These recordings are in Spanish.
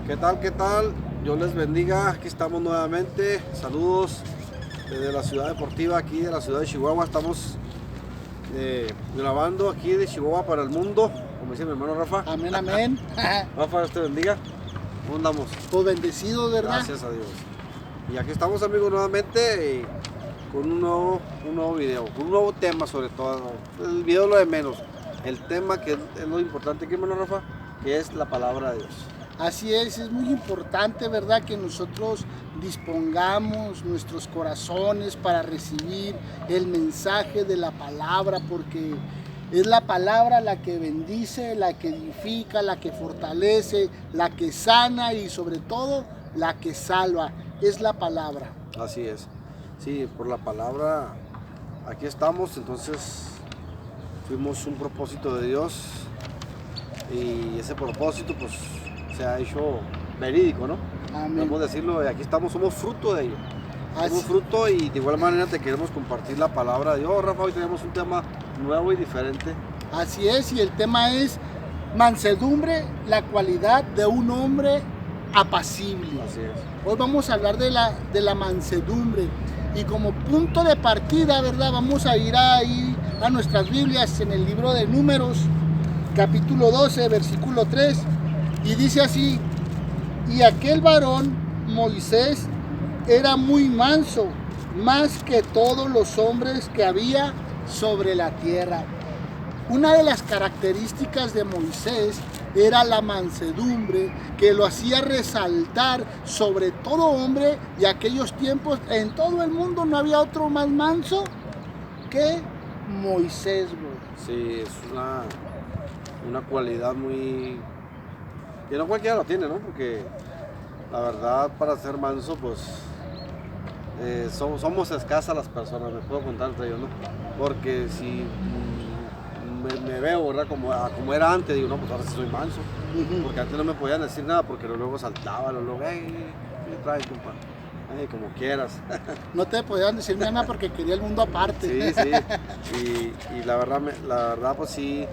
¿Qué tal? ¿Qué tal? Dios les bendiga. Aquí estamos nuevamente. Saludos desde la ciudad deportiva, aquí de la ciudad de Chihuahua. Estamos grabando aquí de Chihuahua para el mundo, como dice mi hermano Rafa. Amén, amén. Rafa, Dios te bendiga. ¿Cómo andamos? Pues bendecido, ¿verdad? Gracias a Dios. Y aquí estamos, amigos, nuevamente con un nuevo video, con un nuevo tema sobre todo. El video es lo de menos. El tema que es lo importante aquí, hermano Rafa, que es la palabra de Dios. Así es muy importante, ¿verdad? Que nosotros dispongamos nuestros corazones para recibir el mensaje de la palabra, porque es la palabra la que bendice, la que edifica, la que fortalece, la que sana y sobre todo la que salva. Es la palabra. Así es. Sí, por la palabra aquí estamos, entonces fuimos un propósito de Dios y ese propósito pues se ha hecho verídico, ¿no? Amén. Podemos decirlo, aquí estamos, somos fruto de ello. Así. Somos fruto y de igual manera te queremos compartir la palabra de Dios. Rafa, hoy tenemos un tema nuevo y diferente. Así es, y el tema es mansedumbre, la cualidad de un hombre apacible. Así es. Hoy vamos a hablar de la mansedumbre y como punto de partida, ¿verdad? Vamos a ir ahí a nuestras Biblias en el libro de Números, capítulo 12, versículo 3, y dice así: y aquel varón, Moisés, era muy manso, más que todos los hombres que había sobre la tierra. Una de las características de Moisés era la mansedumbre, que lo hacía resaltar sobre todo hombre, y aquellos tiempos en todo el mundo no había otro más manso que Moisés, bro. Sí, es una cualidad muy... que no cualquiera lo tiene, ¿no? Porque la verdad, para ser manso, pues somos escasas las personas, me puedo contar entre ellos, ¿no? Porque si me veo, ¿verdad? Como era antes, digo, no, pues ahora sí soy manso. Porque antes no me podían decir nada, porque luego saltaba, luego, hey, ¿qué traes, compa? Hey, como quieras. No te podían decir nada porque quería el mundo aparte. Sí, sí. Y la verdad, pues sí,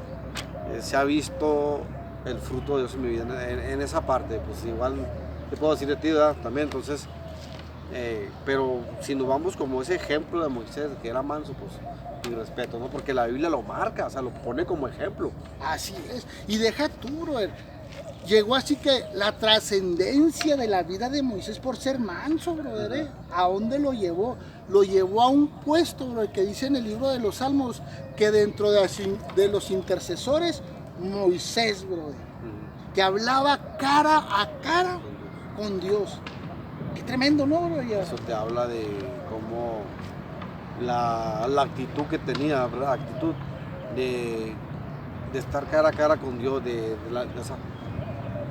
se ha visto el fruto de Dios en mi vida, en esa parte. Pues igual te puedo decir de ti, ¿verdad? También, entonces, pero si nos vamos como ese ejemplo de Moisés, que era manso, pues mi respeto, ¿no? Porque la Biblia lo marca, o sea, lo pone como ejemplo. Así es. Y deja tú, brother. Llegó así que la trascendencia de la vida de Moisés por ser manso, brother, ¿eh? ¿A dónde lo llevó? Lo llevó a un puesto, brother, que dice en el libro de los Salmos que dentro de los intercesores, Moisés, brother, que hablaba cara a cara con Dios. Qué tremendo, ¿no, brother? Eso te habla de cómo la actitud que tenía, ¿verdad? Actitud de estar cara a cara con Dios,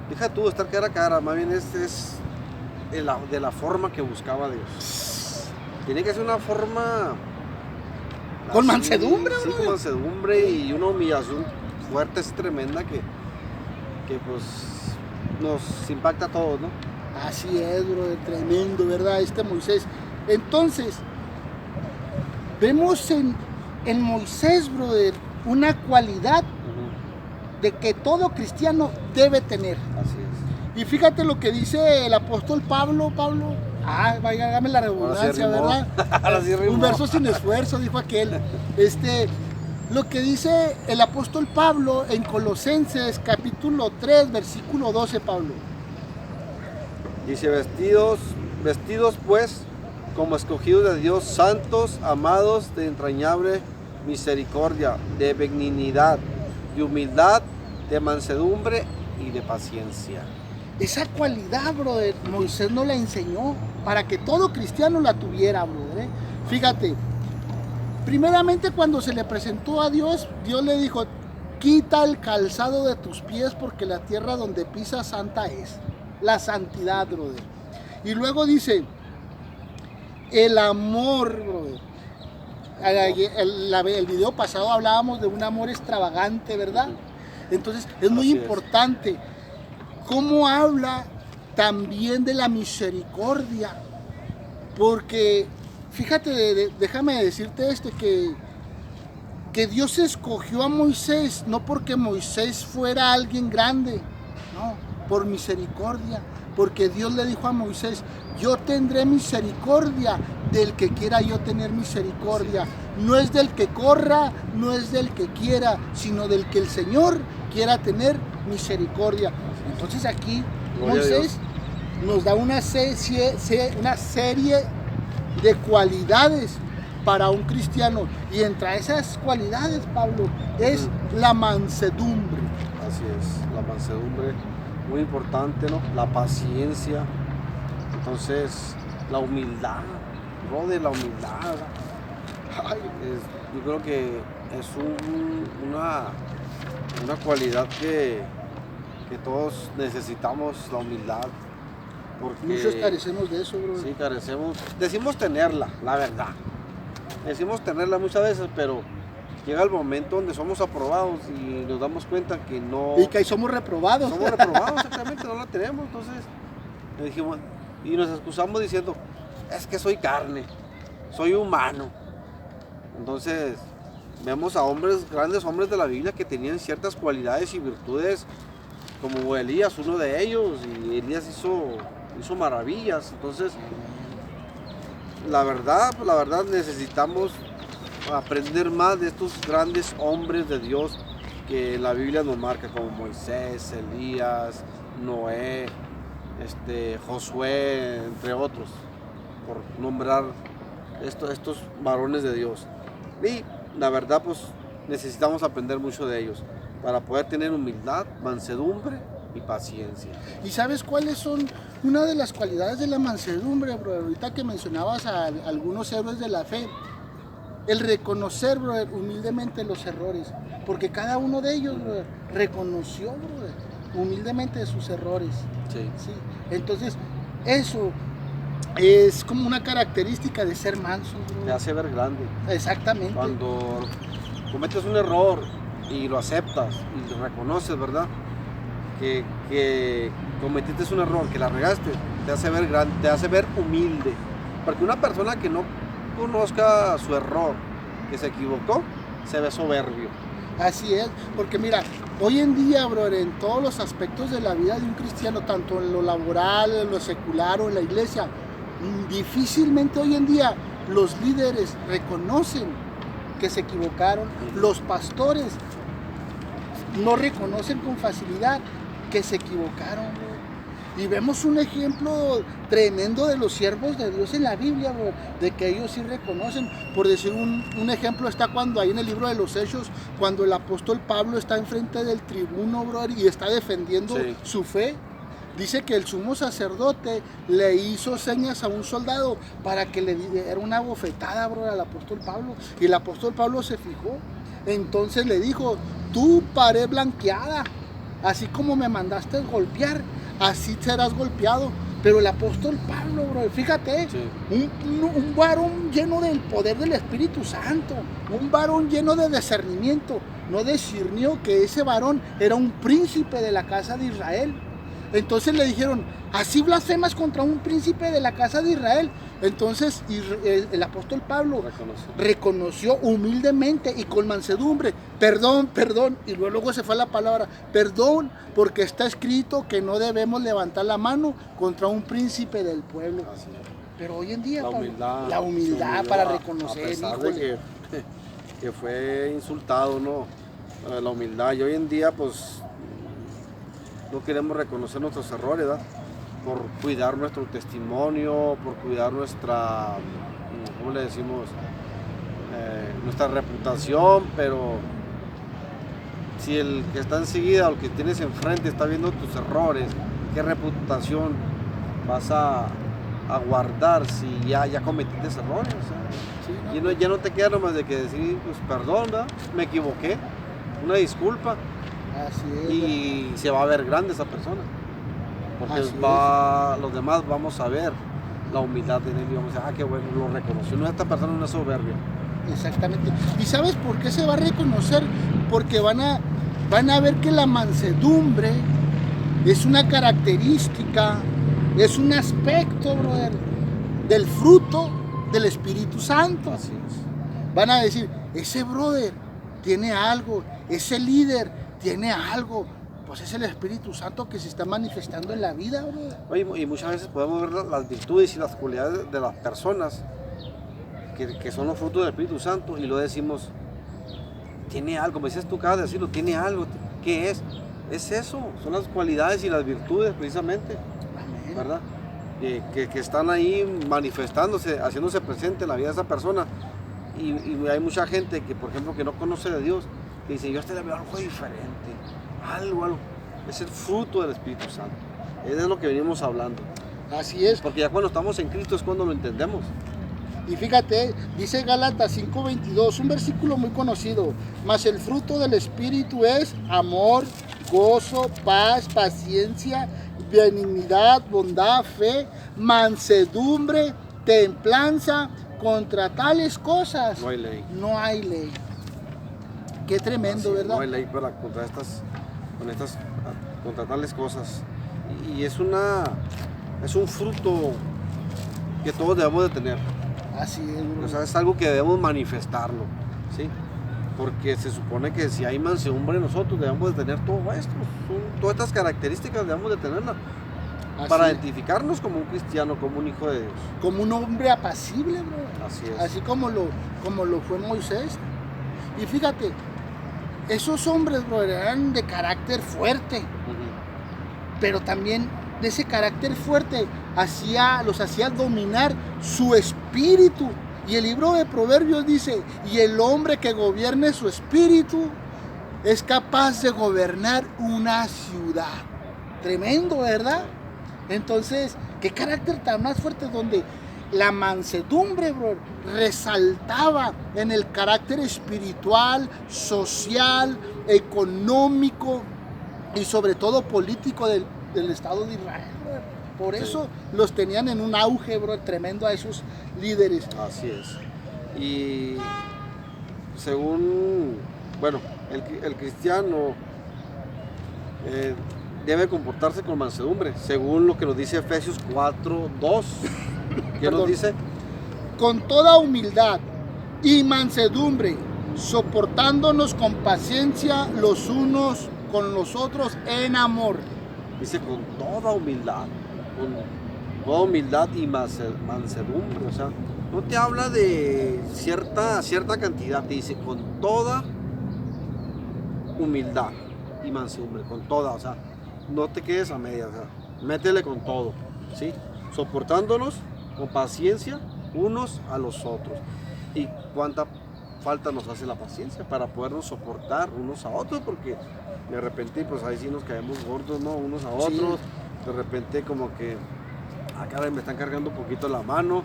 deja tú de estar cara a cara, más bien es de la forma que buscaba Dios. Tiene que ser una forma con así, mansedumbre, sí, bro. con mansedumbre y una humillación fuerte, es tremenda que pues nos impacta a todos, ¿no? Así es, bro, tremendo, ¿verdad? Moisés. Entonces, vemos en Moisés, brother, una cualidad de que todo cristiano debe tener. Así es. Y fíjate lo que dice el apóstol Pablo, vaya, hágame la redundancia, ¿verdad? Ahora sí rimó. Un verso sin esfuerzo, dijo aquel. Lo que dice el apóstol Pablo en Colosenses capítulo 3, versículo 12, Pablo. Dice, vestidos pues como escogidos de Dios, santos, amados, de entrañable misericordia, de benignidad, de humildad, de mansedumbre y de paciencia. Esa cualidad, brother, Moisés nos la enseñó para que todo cristiano la tuviera, brother. Fíjate, primeramente cuando se le presentó a Dios, Dios le dijo: quita el calzado de tus pies porque la tierra donde pisas santa es. La santidad, brother. Y luego dice, el amor, brother. El video pasado hablábamos de un amor extravagante, ¿verdad? Entonces es muy importante cómo habla también de la misericordia, porque fíjate, déjame decirte que Dios escogió a Moisés no porque Moisés fuera alguien grande, no, por misericordia, porque Dios le dijo a Moisés, yo tendré misericordia del que quiera yo tener misericordia. No es del que corra, no es del que quiera, sino del que el Señor quiera tener misericordia. Entonces aquí Moisés nos da una serie de cualidades para un cristiano, y entre esas cualidades, Pablo, es la mansedumbre. Así es, la mansedumbre, muy importante, ¿no? La paciencia, entonces la humildad, brother, la humildad. Yo creo que es una cualidad que todos necesitamos, la humildad. Porque muchos carecemos de eso, bro. Sí, carecemos. Decimos tenerla, la verdad. Decimos tenerla muchas veces, pero llega el momento donde somos aprobados y nos damos cuenta que no. Y que ahí somos reprobados. Somos reprobados, exactamente, no la tenemos. Entonces, le dijimos, y nos excusamos diciendo, es que soy carne, soy humano. Entonces, vemos a hombres, grandes hombres de la Biblia que tenían ciertas cualidades y virtudes, como Elías, uno de ellos, y Elías hizo maravillas. Entonces, la verdad necesitamos aprender más de estos grandes hombres de Dios que la Biblia nos marca, como Moisés, Elías, Noé, Josué, entre otros, por nombrar estos varones de Dios. Y la verdad, pues necesitamos aprender mucho de ellos para poder tener humildad, mansedumbre y paciencia. ¿Y sabes cuáles son una de las cualidades de la mansedumbre, bro? Ahorita que mencionabas a algunos héroes de la fe, el reconocer, bro, humildemente los errores, porque cada uno de ellos, bro, reconoció, bro, humildemente sus errores. Sí. ¿Sí? Entonces, eso es como una característica de ser manso, bro. Te hace ver grande. Exactamente. Cuando cometes un error y lo aceptas y lo reconoces, ¿verdad? Que cometiste un error, que la regaste, te hace ver grande, te hace ver humilde. Porque una persona que no conozca su error, que se equivocó, se ve soberbio. Así es, porque mira, hoy en día, bro, en todos los aspectos de la vida de un cristiano, tanto en lo laboral, en lo secular o en la iglesia, difícilmente hoy en día los líderes reconocen que se equivocaron. Los pastores no reconocen con facilidad que se equivocaron, bro. Y vemos un ejemplo tremendo de los siervos de Dios en la Biblia, bro, de que ellos sí reconocen. Por decir un ejemplo, está cuando ahí en el libro de los Hechos, cuando el apóstol Pablo está enfrente del tribuno, bro, y está defendiendo su fe. Dice que el sumo sacerdote le hizo señas a un soldado para que le diera una bofetada, bro, al apóstol Pablo. Y el apóstol Pablo se fijó. Entonces le dijo, tú, pared blanqueada, así como me mandaste golpear, así serás golpeado. Pero el apóstol Pablo, bro, fíjate, un varón lleno del poder del Espíritu Santo, un varón lleno de discernimiento, no discernió que ese varón era un príncipe de la casa de Israel. Entonces le dijeron, así blasfemas contra un príncipe de la casa de Israel. Entonces el apóstol Pablo reconoció humildemente y con mansedumbre, perdón, y luego se fue la palabra, perdón, porque está escrito que no debemos levantar la mano contra un príncipe del pueblo. Pero hoy en día, la humildad para reconocer, a pesar de que fue insultado, ¿no? La humildad, y hoy en día, pues, no queremos reconocer nuestros errores, ¿verdad? Por cuidar nuestro testimonio, por cuidar nuestra, ¿cómo le decimos? Nuestra reputación, pero si el que está enseguida o el que tienes enfrente está viendo tus errores, ¿qué reputación vas a guardar si ya cometiste errores? ¿Sí? ¿No? Ya no te queda nomás de que decir, pues perdón, ¿verdad? Me equivoqué, una disculpa. Así es, y se va a ver grande esa persona, porque los demás vamos a ver la humildad en él y vamos a decir, qué bueno, lo reconoció, no, esta persona no es soberbia. Exactamente. ¿Y sabes por qué se va a reconocer? Porque van a ver que la mansedumbre es una característica, es un aspecto, brother, del fruto del Espíritu Santo. Así es. Van a decir, ese brother tiene algo, ese líder tiene algo, pues es el Espíritu Santo que se está manifestando en la vida, brother. Oye, y muchas veces podemos ver las virtudes y las cualidades de las personas que son los frutos del Espíritu Santo y lo decimos, tiene algo, como dices tú, acabas de decirlo, tiene algo. ¿Qué es? Es eso, son las cualidades y las virtudes precisamente, Amén. ¿verdad? Que están ahí manifestándose, haciéndose presente en la vida de esa persona. Y hay mucha gente que, por ejemplo, que no conoce de Dios, que dice, yo a este le veo algo diferente, algo. Es el fruto del Espíritu Santo. Es de lo que venimos hablando. Así es. Porque ya cuando estamos en Cristo es cuando lo entendemos. Y fíjate, dice Gálatas 5:22, un versículo muy conocido, mas el fruto del Espíritu es amor, gozo, paz, paciencia, benignidad, bondad, fe, mansedumbre, templanza. Contra tales cosas No hay ley. no hay ley. Qué tremendo, Así, ¿verdad? no hay ley contra tales cosas. Y es un fruto que todos debemos de tener. Así es, bro. O sea, es algo que debemos manifestarlo, ¿sí? Porque se supone que si hay mansedumbre nosotros debemos de tener todo esto. Todas estas características debemos de tenerlas Así para es. identificarnos como un cristiano, como un hijo de Dios. Como un hombre apacible, bro. Así es. Así como lo fue Moisés. Y fíjate, esos hombres, bro, eran de carácter fuerte, Ujú. pero también de ese carácter fuerte los hacía dominar su espíritu. Y el libro de Proverbios dice, y el hombre que gobierne su espíritu es capaz de gobernar una ciudad. Tremendo, ¿verdad? Entonces, qué carácter tan más fuerte, donde la mansedumbre, bro, resaltaba en el carácter espiritual, social, económico y sobre todo político del Estado de Israel, bro. Por Sí. eso los tenían en un auge, bro, tremendo a esos líderes. Así es. Y según, bueno, el cristiano debe comportarse con mansedumbre, según lo que nos dice Efesios 4:2. ¿Qué nos Perdón. dice? Con toda humildad y mansedumbre, soportándonos con paciencia los unos con los otros en amor. Dice con toda humildad y mansedumbre. O sea, no te habla de cierta cantidad, te dice con toda humildad y mansedumbre, con toda, o sea, no te quedes a medias, o sea, métele con todo, ¿sí? Soportándonos con paciencia unos a los otros. Y cuánta falta nos hace la paciencia para podernos soportar unos a otros, porque de repente pues ahí sí nos caemos gordos, ¿no? Unos a otros, Sí. de repente como que caray, me están cargando un poquito la mano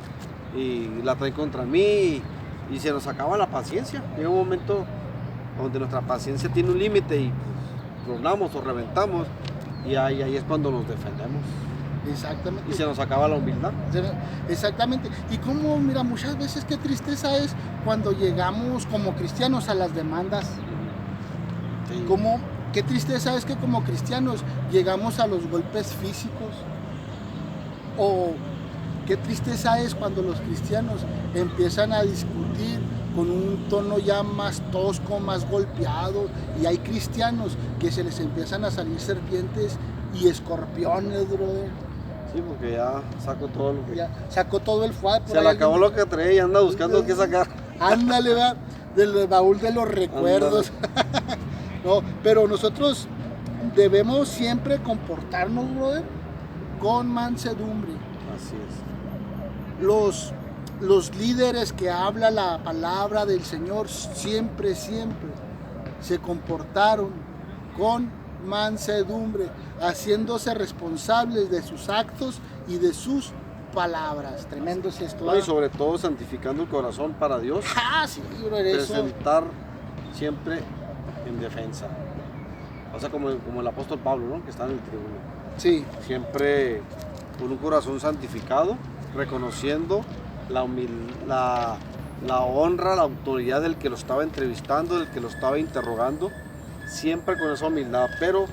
y la traen contra mí y se nos acaba la paciencia. Llega un momento donde nuestra paciencia tiene un límite y pues, tronamos o reventamos y ahí es cuando nos defendemos Exactamente. y se nos acaba la humildad. Exactamente. Y como, mira, muchas veces qué tristeza es cuando llegamos como cristianos a las demandas. Sí. Qué tristeza es que como cristianos llegamos a los golpes físicos. O qué tristeza es cuando los cristianos empiezan a discutir con un tono ya más tosco, más golpeado. Y hay cristianos que se les empiezan a salir serpientes y escorpiones, brother. Sí, porque ya saco todo lo que... Ya sacó todo el fuad. Se le acabó lo que traía y anda buscando qué sacar. Ándale, va, del baúl de los recuerdos. No, pero nosotros debemos siempre comportarnos, brother, con mansedumbre. Así es. Los líderes que habla la palabra del Señor siempre se comportaron con mansedumbre, haciéndose responsables de sus actos y de sus palabras. Tremendo es esto. No, y sobre todo santificando el corazón para Dios. Ah, sí, brother, eso. Presentar siempre en defensa. O sea, como el apóstol Pablo, ¿no? Que está en el tribuno. Sí, Siempre con un corazón santificado, reconociendo la honra, la autoridad del que lo estaba entrevistando, del que lo estaba interrogando, siempre con esa humildad, pero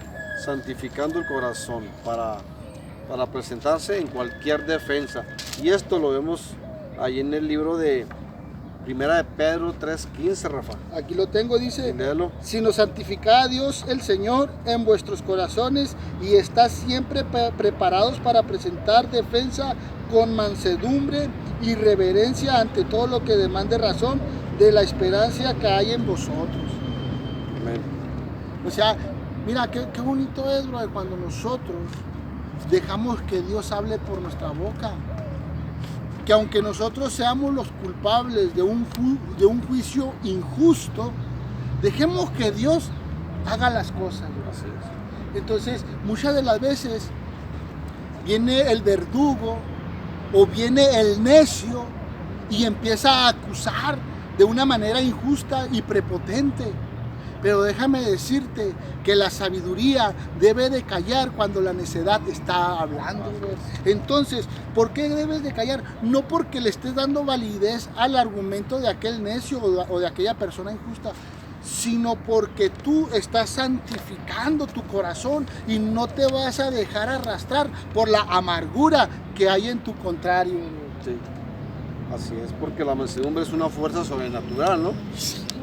santificando el corazón para presentarse en cualquier defensa. Y esto lo vemos ahí en el libro de Primera de Pedro 3:15, Rafa. Aquí lo tengo, dice, Léelo. sino santificad a Dios el Señor en vuestros corazones y estad siempre preparados para presentar defensa con mansedumbre y reverencia ante todo lo que demande razón de la esperanza que hay en vosotros. Amén. O sea, mira, qué bonito es, bro, cuando nosotros dejamos que Dios hable por nuestra boca. Que aunque nosotros seamos los culpables de un juicio injusto, dejemos que Dios haga las cosas, bro. Así es. Entonces, muchas de las veces viene el verdugo o viene el necio y empieza a acusar de una manera injusta y prepotente. Pero déjame decirte que la sabiduría debe de callar cuando la necedad está hablando. Entonces, ¿por qué debes de callar? No porque le estés dando validez al argumento de aquel necio o de aquella persona injusta, sino porque tú estás santificando tu corazón y no te vas a dejar arrastrar por la amargura que hay en tu contrario. Sí, así es, porque la mansedumbre es una fuerza sobrenatural, ¿no?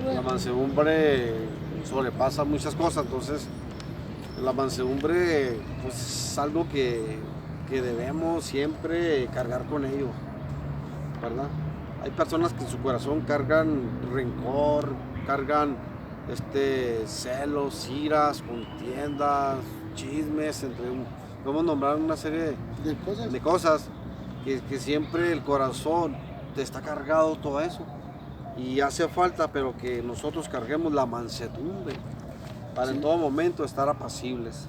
La mansedumbre sobrepasa muchas cosas, entonces la mansedumbre pues, es algo que debemos siempre cargar con ello, ¿verdad? Hay personas que en su corazón cargan rencor, cargan celos, iras, contiendas, chismes, podemos nombrar una serie de cosas que siempre el corazón te está cargado todo eso. Y hace falta, pero que nosotros carguemos la mansedumbre para en todo momento estar apacibles.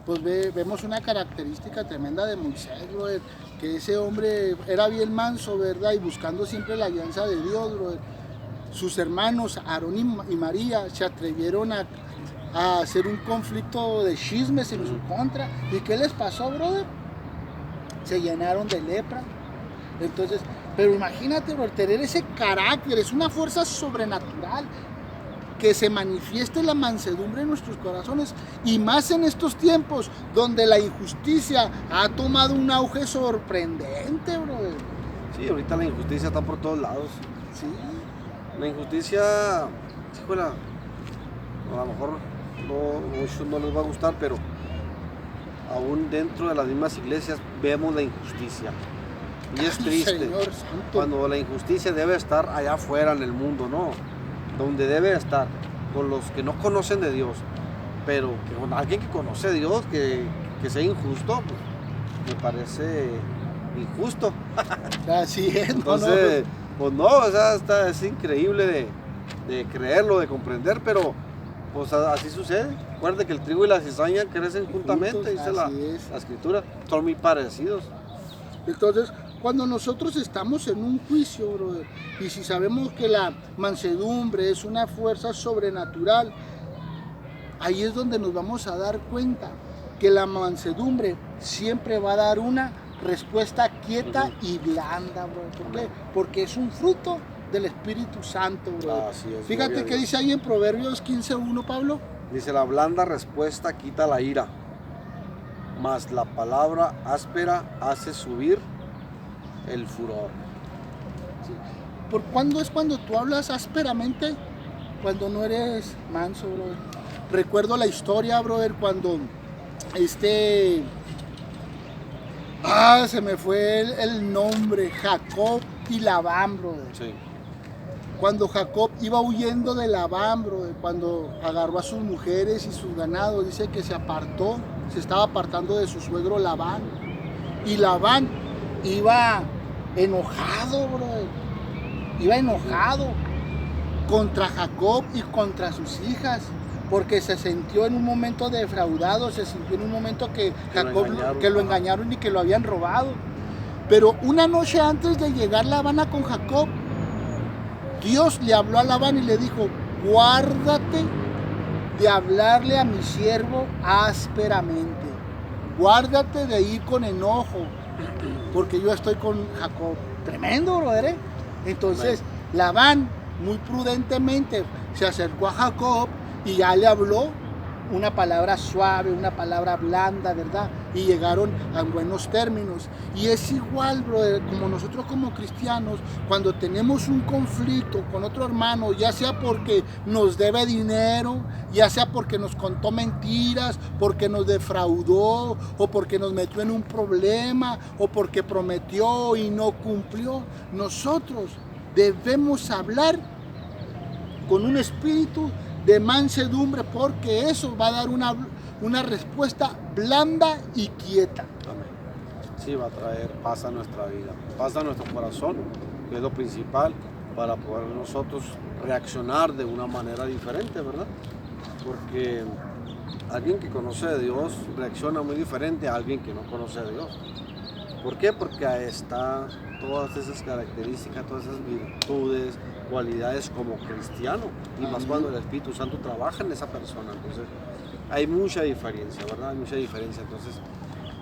Pues vemos una característica tremenda de Moisés, brother, que ese hombre era bien manso, ¿verdad? Y buscando siempre la alianza de Dios, brother. Sus hermanos Aarón y María se atrevieron a hacer un conflicto de chismes en su contra. ¿Y qué les pasó, brother? Se llenaron de lepra. Entonces, pero imagínate, bro, tener ese carácter, es una fuerza sobrenatural que se manifieste la mansedumbre en nuestros corazones y más en estos tiempos donde la injusticia ha tomado un auge sorprendente, bro. Sí, ahorita la injusticia está por todos lados. Sí. La injusticia, híjole, a lo mejor muchos no les va a gustar, pero aún dentro de las mismas iglesias vemos la injusticia. Y es triste cuando la injusticia debe estar allá afuera en el mundo, ¿no? Donde debe estar, con los que no conocen de Dios. Pero que con alguien que conoce a Dios, que sea injusto, pues, me parece injusto. Así es. Entonces, pues no, o sea, es increíble de creerlo, de comprender, pero pues así sucede. Recuerda que el trigo y la cizaña crecen juntamente, dice la escritura, son muy parecidos. Entonces, cuando nosotros estamos en un juicio, brother, y si sabemos que la mansedumbre es una fuerza sobrenatural, ahí es donde nos vamos a dar cuenta que la mansedumbre siempre va a dar una respuesta quieta y blanda, bro. ¿Por qué? Porque es un fruto del Espíritu Santo, bro. Fíjate que dice ahí en Proverbios 15:1, Pablo. Dice, la blanda respuesta quita la ira, mas la palabra áspera hace subir el furor. Sí. ¿Por cuándo es cuando tú hablas ásperamente? Cuando no eres manso, brother. Recuerdo la historia, brother, cuando se me fue el nombre, Jacob y Labán, brother. Sí. Cuando Jacob iba huyendo de Labán, brother, cuando agarró a sus mujeres y sus ganados, dice que se estaba apartando de su suegro Labán. Y Labán iba enojado, brother. Iba enojado contra Jacob y contra sus hijas, porque se sintió en un momento defraudado, se sintió en un momento que lo engañaron y que lo habían robado. Pero una noche antes de llegar Labán con Jacob, Dios le habló a Labán y le dijo: guárdate de hablarle a mi siervo ásperamente, guárdate de ir con enojo, porque yo estoy con Jacob. Tremendo, brother, ¿eh? Entonces Labán muy prudentemente se acercó a Jacob y ya le habló una palabra suave, una palabra blanda, ¿verdad? Y llegaron a buenos términos. Y es igual, brother, como nosotros como cristianos, cuando tenemos un conflicto con otro hermano, ya sea porque nos debe dinero, ya sea porque nos contó mentiras, porque nos defraudó, o porque nos metió en un problema, o porque prometió y no cumplió, nosotros debemos hablar con un espíritu de mansedumbre, porque eso va a dar una respuesta blanda y quieta. Amén. Sí, va a traer paz a nuestra vida, paz a nuestro corazón, que es lo principal para poder nosotros reaccionar de una manera diferente, ¿verdad? Porque alguien que conoce a Dios reacciona muy diferente a alguien que no conoce a Dios. ¿Por qué? Porque ahí está todas esas características, todas esas virtudes, cualidades como cristiano, y más cuando el Espíritu Santo trabaja en esa persona. Entonces hay mucha diferencia, ¿verdad? Hay mucha diferencia. Entonces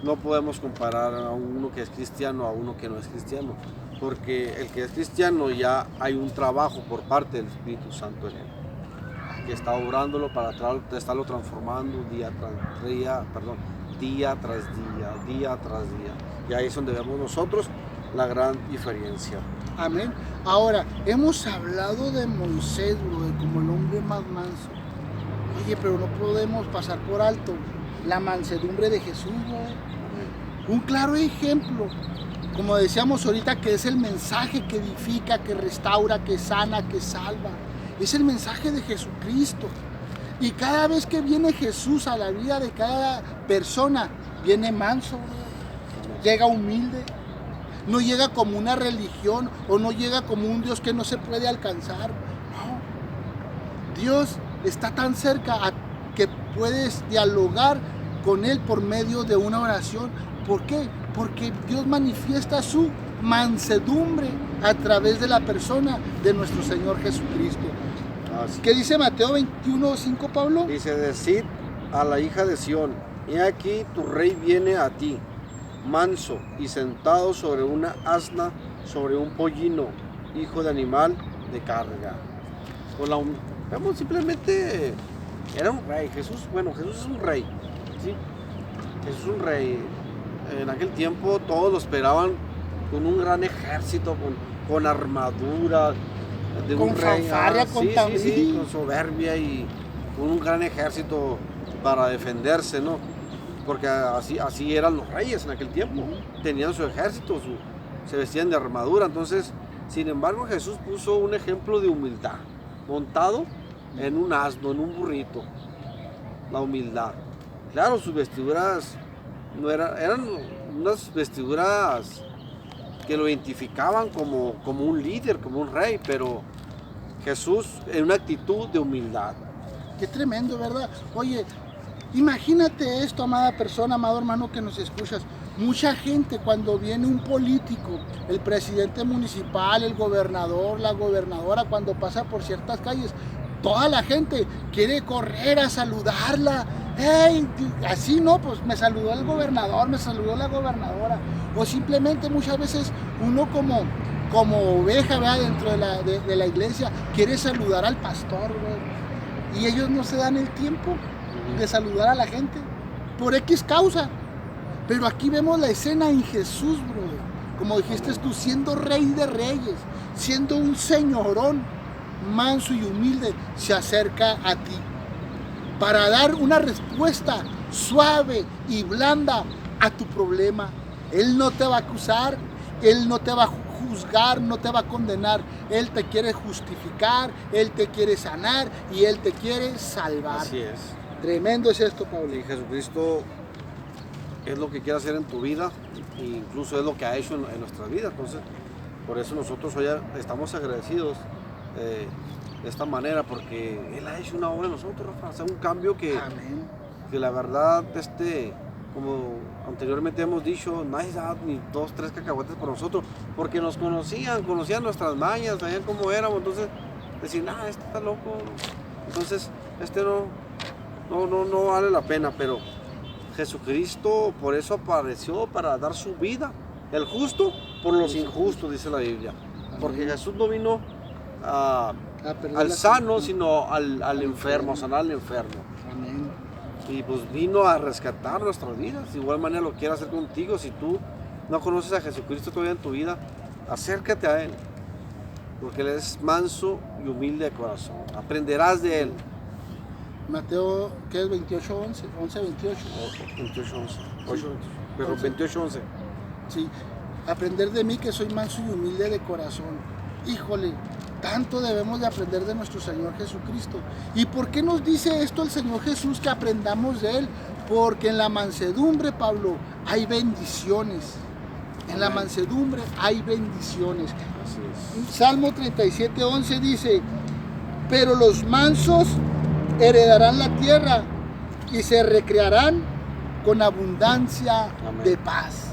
no podemos comparar a uno que es cristiano a uno que no es cristiano, porque el que es cristiano ya hay un trabajo por parte del Espíritu Santo en él, que está obrándolo para estarlo transformando día tras día, día tras día. Y ahí es donde vemos nosotros la gran diferencia. Amén. Ahora, hemos hablado de Moisés, brother, como el hombre más manso. Oye, pero no podemos pasar por alto la mansedumbre de Jesús, brother. Un claro ejemplo, como decíamos ahorita, que es el mensaje que edifica, que restaura, que sana, que salva. Es el mensaje de Jesucristo. Y cada vez que viene Jesús a la vida de cada persona, viene manso, brother. Llega humilde. No llega como una religión, o no llega como un Dios que no se puede alcanzar. No. Dios está tan cerca que puedes dialogar con Él por medio de una oración. ¿Por qué? Porque Dios manifiesta su mansedumbre a través de la persona de nuestro Señor Jesucristo. ¿Qué dice Mateo 21:5, Pablo? Dice: decid a la hija de Sión, he aquí tu rey viene a ti, manso y sentado sobre una asna, sobre un pollino, hijo de animal de carga. Vemos simplemente, era un rey. Jesús es un rey, ¿sí? Jesús es un rey. En aquel tiempo todos lo esperaban con un gran ejército, con armadura, de con un rey, fanfarria, con sí, con soberbia y con un gran ejército para defenderse, ¿no? Porque así eran los reyes en aquel tiempo. Tenían su ejército, se vestían de armadura. Entonces, sin embargo, Jesús puso un ejemplo de humildad, montado en un asno, en un burrito. La humildad. Claro, sus vestiduras eran unas vestiduras que lo identificaban como un líder, como un rey, pero Jesús en una actitud de humildad. Qué tremendo, ¿verdad? Oye, imagínate esto, amada persona, amado hermano que nos escuchas. Mucha gente, cuando viene un político, el presidente municipal, el gobernador, la gobernadora, cuando pasa por ciertas calles, toda la gente quiere correr a saludarla. Hey, así no, pues me saludó el gobernador, me saludó la gobernadora. O simplemente muchas veces uno como oveja, ¿verdad?, dentro de la iglesia, quiere saludar al pastor, ¿verdad? Y ellos no se dan el tiempo de saludar a la gente por X causa. Pero aquí vemos la escena en Jesús, brother. Como dijiste tú, siendo rey de reyes, siendo un señorón, manso y humilde, se acerca a ti para dar una respuesta suave y blanda a tu problema. Él no te va a acusar, Él no te va a juzgar, no te va a condenar. Él te quiere justificar, Él te quiere sanar y Él te quiere salvar. Así es. Tremendo es esto, Pablo. Y Jesucristo es lo que quiere hacer en tu vida, e incluso es lo que ha hecho en nuestra vida. Entonces, por eso nosotros hoy estamos agradecidos de esta manera, porque Él ha hecho una obra en nosotros, Rafa. O sea, un cambio que la verdad, como anteriormente hemos dicho, nadie da ni 2, 3 cacahuetes por nosotros, porque nos conocían nuestras mañas, sabían cómo éramos. Entonces decían, este está loco, entonces no vale la pena. Pero Jesucristo por eso apareció, para dar su vida, el justo por los injustos, dice la Biblia. Porque Jesús no vino al sano, sino al enfermo, a sanar al enfermo. Amén. Y pues vino a rescatar nuestras vidas. De igual manera lo quiere hacer contigo. Si tú no conoces a Jesucristo todavía en tu vida, acércate a Él. Porque Él es manso y humilde de corazón. Aprenderás de Él. Mateo, ¿qué es? 28, 11, 11, 28. 28, 11. 8, pero 11. 28, 11. Sí, aprender de mí que soy manso y humilde de corazón. Híjole, tanto debemos de aprender de nuestro Señor Jesucristo. ¿Y por qué nos dice esto el Señor Jesús, que aprendamos de Él? Porque en la mansedumbre, Pablo, hay bendiciones. En la mansedumbre hay bendiciones. Así es. Salmo 37, 11 dice, pero los mansos heredarán la tierra y se recrearán con abundancia Amén. de paz.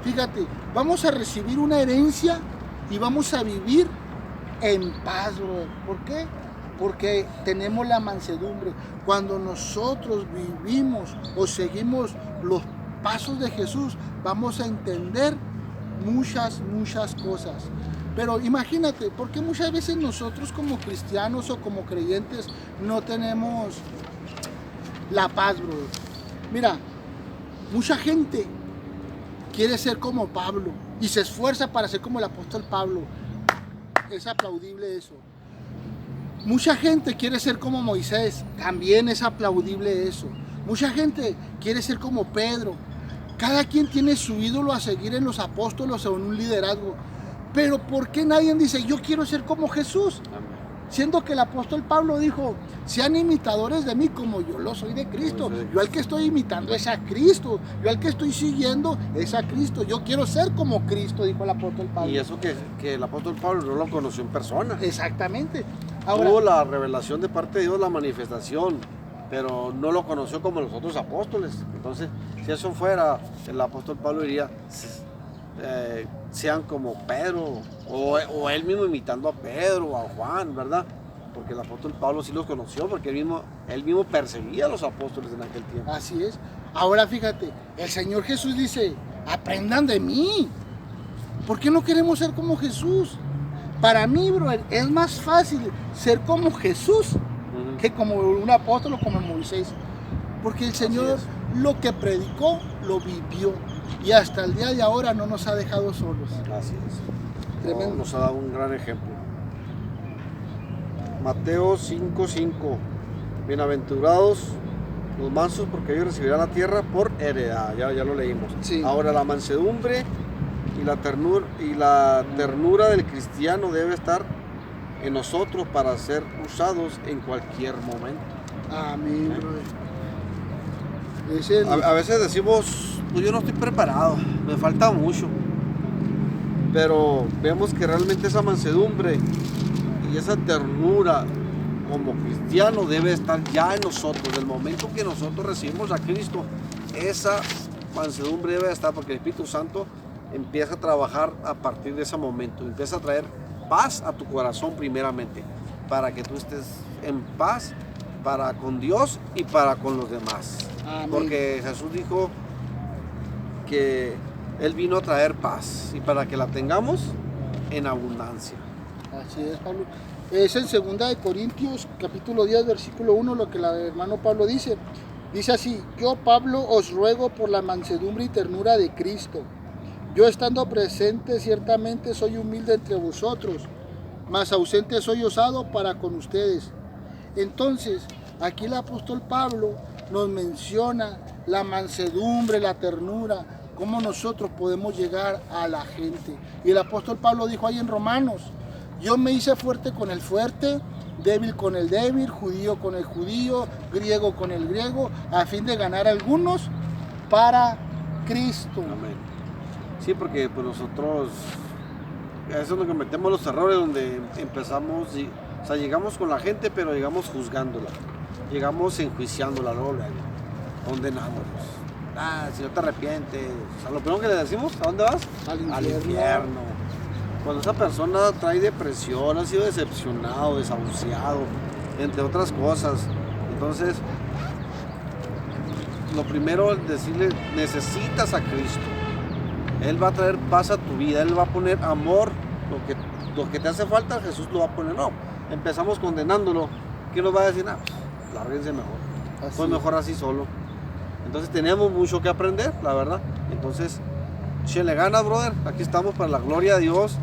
Fíjate, vamos a recibir una herencia y vamos a vivir en paz, brother. ¿Por qué? Porque tenemos la mansedumbre. Cuando nosotros vivimos o seguimos los pasos de Jesús, vamos a entender muchas cosas. Pero imagínate, ¿por qué muchas veces nosotros como cristianos o como creyentes no tenemos la paz, brother? Mira, mucha gente quiere ser como Pablo y se esfuerza para ser como el apóstol Pablo. Es aplaudible eso. Mucha gente quiere ser como Moisés, también es aplaudible eso. Mucha gente quiere ser como Pedro. Cada quien tiene su ídolo a seguir en los apóstoles o en un liderazgo. Pero ¿por qué nadie dice, yo quiero ser como Jesús? Amén. Siendo que el apóstol Pablo dijo, sean imitadores de mí como yo lo soy de Cristo. Yo al que estoy imitando es a Cristo. Yo al que estoy siguiendo es a Cristo. Yo quiero ser como Cristo, dijo el apóstol Pablo. Y eso que el apóstol Pablo no lo conoció en persona. Exactamente. Ahora, Tuvo la revelación de parte de Dios, la manifestación, pero no lo conoció como los otros apóstoles. Entonces, si eso fuera, el apóstol Pablo diría, sean como Pedro, o él mismo imitando a Pedro o a Juan, ¿verdad? Porque el apóstol Pablo sí los conoció, porque él mismo perseguía a los apóstoles en aquel tiempo. así es. Ahora fíjate, el Señor Jesús dice, aprendan de mí. ¿Por qué no queremos ser como Jesús? Para mí, brother, es más fácil ser como Jesús que como un apóstol o como Moisés. Porque el Señor lo que predicó, lo vivió. Y hasta el día de ahora no nos ha dejado solos. Así es. Tremendo. Nos ha dado un gran ejemplo. Mateo 5:5. Bienaventurados los mansos, porque ellos recibirán la tierra por heredad. Ya lo leímos. Sí. Ahora la mansedumbre y la ternura del cristiano debe estar en nosotros para ser usados en cualquier momento. Amén, brother. Es el... A veces decimos, pues yo no estoy preparado, me falta mucho. Pero vemos que realmente esa mansedumbre y esa ternura como cristiano debe estar ya en nosotros. Del momento que nosotros recibimos a Cristo, esa mansedumbre debe estar, porque el Espíritu Santo empieza a trabajar a partir de ese momento. Empieza a traer paz a tu corazón primeramente, para que tú estés en paz para con Dios y para con los demás. Amén. Porque Jesús dijo que Él vino a traer paz y para que la tengamos en abundancia. Así es, Pablo. Es en 2 Corintios, capítulo 10, versículo 1, lo que el hermano Pablo dice. Dice así, yo, Pablo, os ruego por la mansedumbre y ternura de Cristo. Yo estando presente, ciertamente soy humilde entre vosotros, mas ausente soy osado para con ustedes. Entonces, aquí el apóstol Pablo nos menciona la mansedumbre, la ternura, cómo nosotros podemos llegar a la gente. Y el apóstol Pablo dijo ahí en Romanos, yo me hice fuerte con el fuerte, débil con el débil, judío con el judío, griego con el griego, a fin de ganar a algunos para Cristo. Amén. Sí, porque pues nosotros, eso es lo que metemos los errores, donde empezamos, o sea, llegamos con la gente, pero llegamos juzgándola, llegamos enjuiciándola, luego, condenándolos. Si no te arrepientes, o sea, lo primero que le decimos, ¿a dónde vas? Al infierno. Cuando esa persona trae depresión, ha sido decepcionado, desahuciado, entre otras cosas, entonces lo primero es decirle, necesitas a Cristo. Él va a traer paz a tu vida, Él va a poner amor, lo que te hace falta, Jesús lo va a poner. No, empezamos condenándolo, ¿qué nos va a decir? Lárguense mejor. pues mejor así solo. Entonces tenemos mucho que aprender, la verdad. Entonces, échenle ganas, brother. Aquí estamos para la gloria de Dios.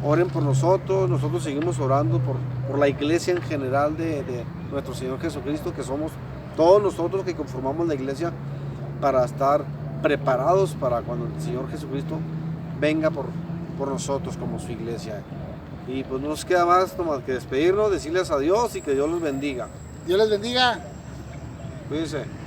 Oren por nosotros. Nosotros seguimos orando por la iglesia en general de nuestro Señor Jesucristo, que somos todos nosotros que conformamos la iglesia, para estar preparados para cuando el Señor Jesucristo venga por nosotros como su iglesia. Y pues no nos queda más que despedirnos, decirles adiós y que Dios los bendiga. Dios les bendiga. Cuídense.